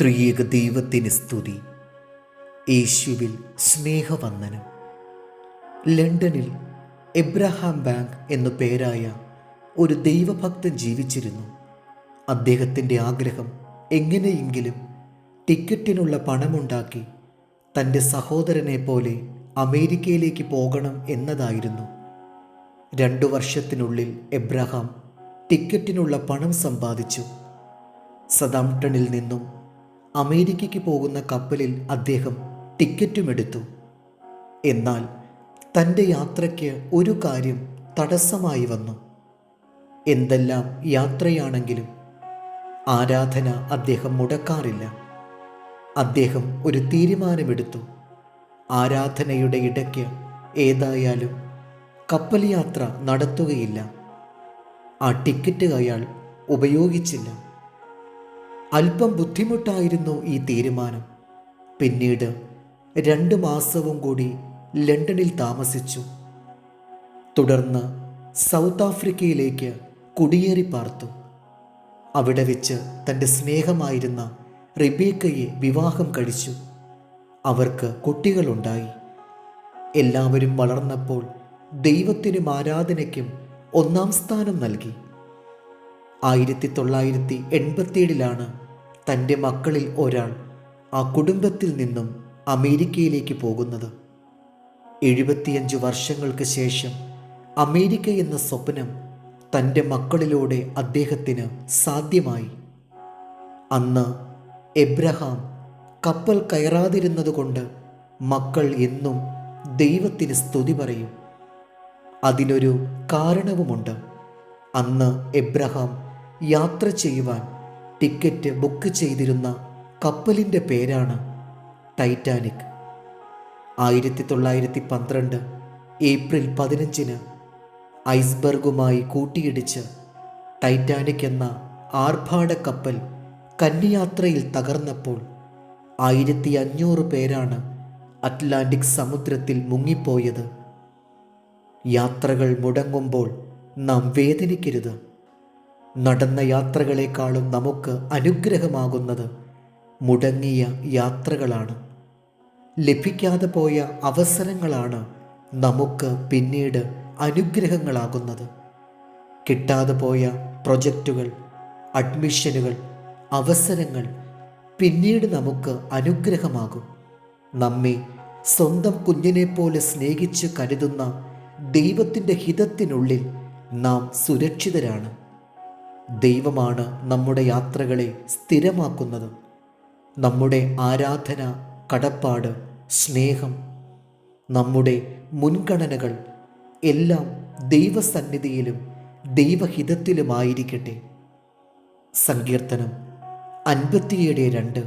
ത്രിയേക ദൈവത്തിന് സ്തുതി. യേശുവിൽ സ്നേഹവന്ദനം. ലണ്ടനിൽ എബ്രഹാം ബാങ്ക് എന്നു പേരായ ഒരു ദൈവഭക്തൻ ജീവിച്ചിരുന്നു. അദ്ദേഹത്തിൻ്റെ ആഗ്രഹം എങ്ങനെയെങ്കിലും ടിക്കറ്റിനുള്ള പണമുണ്ടാക്കി തൻ്റെ സഹോദരനെ പോലെ അമേരിക്കയിലേക്ക് പോകണം എന്നതായിരുന്നു. 2 വർഷത്തിനുള്ളിൽ എബ്രഹാം ടിക്കറ്റിനുള്ള പണം സമ്പാദിച്ചു. സതാംപ്ടണിൽ നിന്നും അമേരിക്കയ്ക്ക് പോകുന്ന കപ്പലിൽ അദ്ദേഹം ടിക്കറ്റുമെടുത്തു. എന്നാൽ തൻ്റെ യാത്രയ്ക്ക് ഒരു കാര്യം തടസ്സമായി വന്നു. എന്തെല്ലാം യാത്രയാണെങ്കിലും ആരാധന അദ്ദേഹം മുടക്കാറില്ല. അദ്ദേഹം ഒരു തീരുമാനമെടുത്തു. ആരാധനയുടെ ഇടയ്ക്ക് ഏതായാലും കപ്പൽ യാത്ര നടത്തുകയില്ല. ആ ടിക്കറ്റ് അയാൾ ഉപയോഗിച്ചില്ല. അല്പം ബുദ്ധിമുട്ടായിരുന്നു ഈ തീരുമാനം. പിന്നീട് 2 മാസവും കൂടി ലണ്ടനിൽ താമസിച്ചു. തുടർന്ന് സൗത്ത് ആഫ്രിക്കയിലേക്ക് കുടിയേറി പാർത്തു. അവിടെ വെച്ച് തൻ്റെ സ്നേഹമായിരുന്ന റിബേക്കയെ വിവാഹം കഴിച്ചു. അവർക്ക് കുട്ടികളുണ്ടായി. എല്ലാവരും വളർന്നപ്പോൾ ദൈവത്തിനും ആരാധനയ്ക്കും 1-ാം സ്ഥാനം നൽകി. 1987 തൻ്റെ മക്കളിൽ ഒരാൾ ആ കുടുംബത്തിൽ നിന്നും അമേരിക്കയിലേക്ക് പോകുന്നത്. 75 വർഷങ്ങൾക്ക് ശേഷം അമേരിക്ക എന്ന സ്വപ്നം തൻ്റെ മക്കളിലൂടെ അദ്ദേഹത്തിന് സാധ്യമായി. അന്ന് എബ്രഹാം കപ്പൽ കയറാതിരുന്നതുകൊണ്ട് മക്കൾ എന്നും ദൈവത്തിന് സ്തുതി പറയും. അതിനൊരു കാരണവുമുണ്ട്. അന്ന് എബ്രഹാം യാത്ര ചെയ്യുവാൻ ടിക്കറ്റ് ബുക്ക് ചെയ്തിരുന്ന കപ്പലിൻ്റെ പേരാണ് ടൈറ്റാനിക്. 1912 ഏപ്രിൽ 15 ഐസ്ബർഗുമായി കൂട്ടിയിടിച്ച് ടൈറ്റാനിക് എന്ന ആർഭാട കപ്പൽ കന്നിയാത്രയിൽ തകർന്നപ്പോൾ 1500 പേരാണ് അറ്റ്ലാന്റിക് സമുദ്രത്തിൽ മുങ്ങിപ്പോയത്. യാത്രകൾ മുടങ്ങുമ്പോൾ നാം വേദനിക്കരുത്. നടന്ന യാത്രകളെക്കാളും നമുക്ക് അനുഗ്രഹമാകുന്നത് മുടങ്ങിയ യാത്രകളാണ്. ലഭിക്കാതെ പോയ അവസരങ്ങളാണ് നമുക്ക് പിന്നീട് അനുഗ്രഹങ്ങളാകുന്നത്. കിട്ടാതെ പോയ പ്രൊജക്റ്റുകൾ, അഡ്മിഷനുകൾ, അവസരങ്ങൾ പിന്നീട് നമുക്ക് അനുഗ്രഹമാകും. നമ്മെ സ്വന്തം കുഞ്ഞിനെപ്പോലെ സ്നേഹിച്ച് കരുതുന്ന ദൈവത്തിൻ്റെ ഹിതത്തിനുള്ളിൽ നാം സുരക്ഷിതരാണ്. ദൈവമാണ് നമ്മുടെ യാത്രകളെ സ്ഥിരമാക്കുന്നത്. നമ്മുടെ ആരാധന, കടപ്പാട്, സ്നേഹം, നമ്മുടെ മുൻഗണനകൾ എല്ലാം ദൈവസന്നിധിയിലും ദൈവഹിതത്തിലുമായിരിക്കട്ടെ. സങ്കീർത്തനം 57:2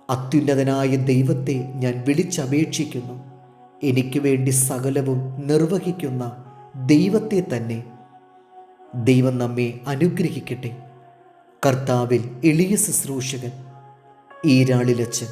അത്യുന്നതനായ ദൈവത്തെ ഞാൻ വിളിച്ചപേക്ഷിക്കുന്നു. എനിക്ക് വേണ്ടി സകലവും നിർവഹിക്കുന്ന ദൈവത്തെ തന്നെ. ദൈവം നമ്മെ അനുഗ്രഹിക്കട്ടെ. കർത്താവിൽ എളിയ ശുശ്രൂഷകൻ ഈരാളിലച്ചൻ.